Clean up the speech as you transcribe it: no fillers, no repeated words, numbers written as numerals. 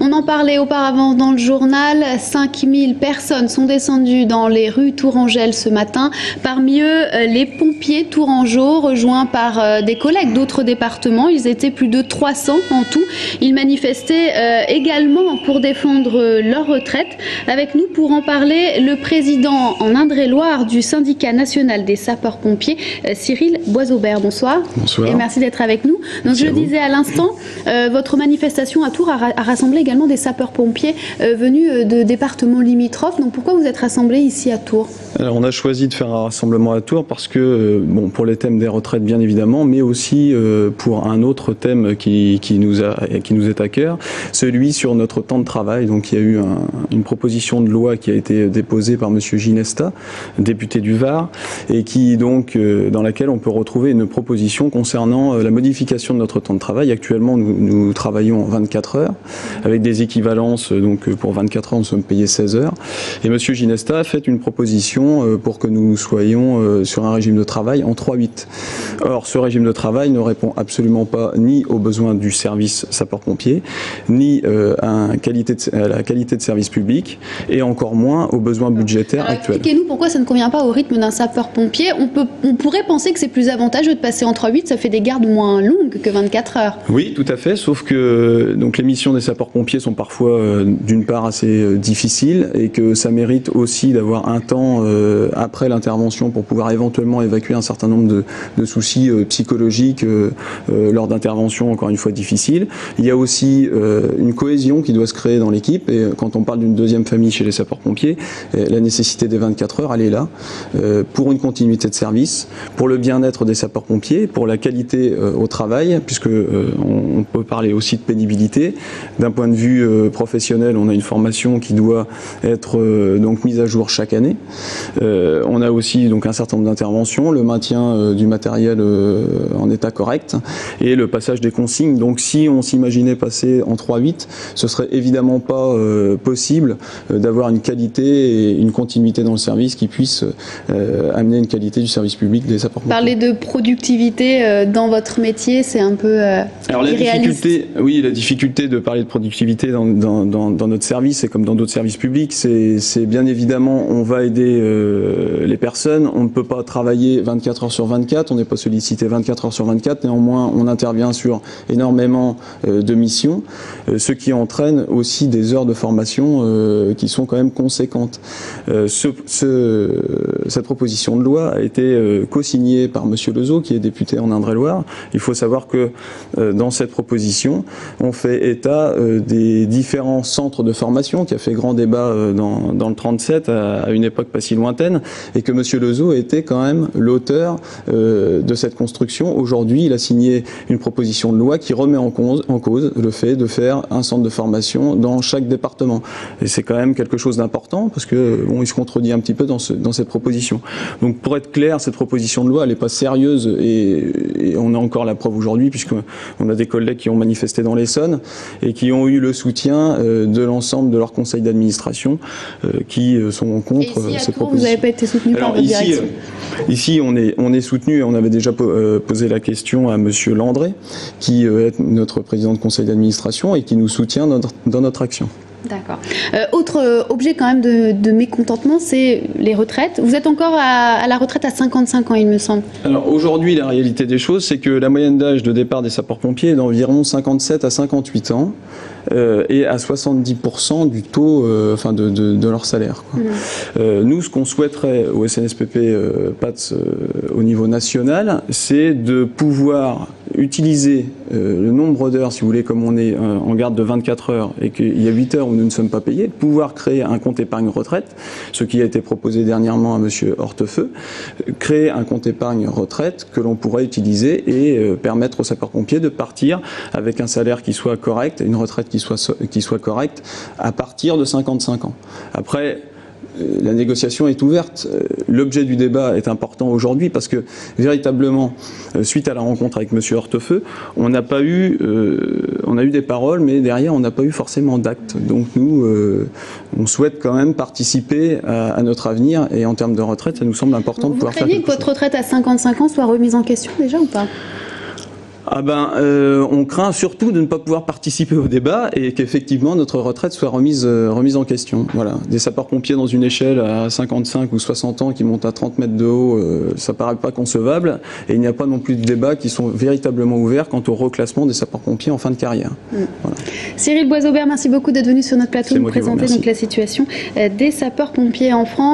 On en parlait auparavant dans le journal, 5000 personnes sont descendues dans les rues tourangelles ce matin. Parmi eux, les pompiers tourangeaux, rejoints par des collègues d'autres départements. Ils étaient plus de 300 en tout. Ils manifestaient également pour défendre leur retraite. Avec nous pour en parler, le président en Indre-et-Loire du syndicat national des sapeurs-pompiers, Cyril Boisaubert. Bonsoir. Bonsoir. Et merci d'être avec nous. Donc, je le disais à l'instant, votre manifestation à Tours a rassemblé également des sapeurs-pompiers venus de départements limitrophes. Donc pourquoi vous êtes rassemblés ici à Tours? Alors on a choisi de faire un rassemblement à Tours parce que, bon, pour les thèmes des retraites bien évidemment, mais aussi pour un autre thème qui nous est à cœur, celui sur notre temps de travail. Donc il y a eu une proposition de loi qui a été déposée par monsieur Ginesta, député du Var, et qui donc dans laquelle on peut retrouver une proposition concernant la modification de notre temps de travail. Actuellement nous travaillons 24 heures avec des équivalences, donc pour 24 heures nous sommes payés 16 heures, et monsieur Ginesta a fait une proposition pour que nous soyons sur un régime de travail en 3-8. Or, ce régime de travail ne répond absolument pas ni aux besoins du service sapeur-pompier, ni à la qualité de service public, et encore moins aux besoins budgétaires actuels. Expliquez-nous pourquoi ça ne convient pas au rythme d'un sapeur-pompier. On pourrait penser que c'est plus avantageux de passer en 3-8, ça fait des gardes moins longues que 24 heures. Oui, tout à fait, sauf que donc, les missions des sapeurs-pompiers sont parfois d'une part assez difficiles, et que ça mérite aussi d'avoir un temps après l'intervention pour pouvoir éventuellement évacuer un certain nombre de soucis psychologiques lors d'interventions encore une fois difficiles. Il y a aussi une cohésion qui doit se créer dans l'équipe, et quand on parle d'une deuxième famille chez les sapeurs-pompiers, la nécessité des 24 heures, elle est là, pour une continuité de service, pour le bien-être des sapeurs-pompiers, pour la qualité au travail, puisque on peut parler aussi de pénibilité. D'un point de vue professionnel, on a une formation qui doit être donc mise à jour chaque année. On a aussi donc un certain nombre d'interventions, le maintien du matériel en état correct et le passage des consignes. Donc si on s'imaginait passer en 3-8, ce serait évidemment pas possible d'avoir une qualité et une continuité dans le service qui puisse amener une qualité du service public des sapeurs-pompiers. Parler de productivité dans votre métier, c'est un peu alors irréaliste. La difficulté de parler de productivité dans notre service, et comme dans d'autres services publics, c'est bien évidemment, on va aider les personnes, on ne peut pas travailler 24 heures sur 24, on n'est pas sollicité 24 heures sur 24, néanmoins on intervient sur énormément de missions, ce qui entraîne aussi des heures de formation qui sont quand même conséquentes. Cette proposition de loi a été co-signée par monsieur Lezeau, qui est député en Indre-et-Loire. Il faut savoir que dans cette proposition, on fait état des différents centres de formation, qui a fait grand débat dans le 37 à une époque pas si lointaine, et que monsieur Lezeau était quand même l'auteur de cette construction. Aujourd'hui, il a signé une proposition de loi qui remet en cause le fait de faire un centre de formation dans chaque département. Et c'est quand même quelque chose d'important, parce que bon, il se contredit un petit peu dans cette proposition. Donc pour être clair, cette proposition de loi, elle n'est pas sérieuse, et on a encore la preuve aujourd'hui, puisqu'on a des collègues qui ont manifesté dans l'Essonne et qui ont eu le soutien de l'ensemble de leur conseil d'administration qui sont contre ces propositions. Vous n'avez pas été soutenu par votre direction? Ici, on est soutenu, on avait déjà posé la question à monsieur Landré, qui est notre président de conseil d'administration et qui nous soutient dans notre action. D'accord. Autre objet quand même de mécontentement, c'est les retraites. Vous êtes encore à la retraite à 55 ans, il me semble. Alors aujourd'hui, la réalité des choses, c'est que la moyenne d'âge de départ des sapeurs-pompiers est d'environ 57 à 58 ans. Et à 70% du taux de leur salaire, quoi. Nous, ce qu'on souhaiterait au SNSPP PATS au niveau national, c'est de pouvoir utiliser le nombre d'heures, si vous voulez, comme on est en garde de 24 heures et qu'il y a 8 heures où nous ne sommes pas payés, pouvoir créer un compte épargne retraite, ce qui a été proposé dernièrement à monsieur Hortefeux, créer un compte épargne retraite que l'on pourrait utiliser et permettre aux sapeurs-pompiers de partir avec un salaire qui soit correct, une retraite qui soit correcte à partir de 55 ans. Après, la négociation est ouverte. L'objet du débat est important aujourd'hui parce que véritablement, suite à la rencontre avec monsieur Hortefeux, on a eu des paroles, mais derrière on n'a pas eu forcément d'actes. Donc nous, on souhaite quand même participer à notre avenir, et en termes de retraite, ça nous semble important de pouvoir faire quelque chose. Vous craignez que votre retraite à 55 ans soit remise en question déjà ou pas ? On craint surtout de ne pas pouvoir participer au débat et qu'effectivement notre retraite soit remise en question. Voilà. Des sapeurs-pompiers dans une échelle à 55 ou 60 ans qui montent à 30 mètres de haut, ça paraît pas concevable. Et il n'y a pas non plus de débats qui sont véritablement ouverts quant au reclassement des sapeurs-pompiers en fin de carrière. Voilà. Cyril Boisaubert, merci beaucoup d'être venu sur notre plateau nous présenter donc la situation des sapeurs-pompiers en France.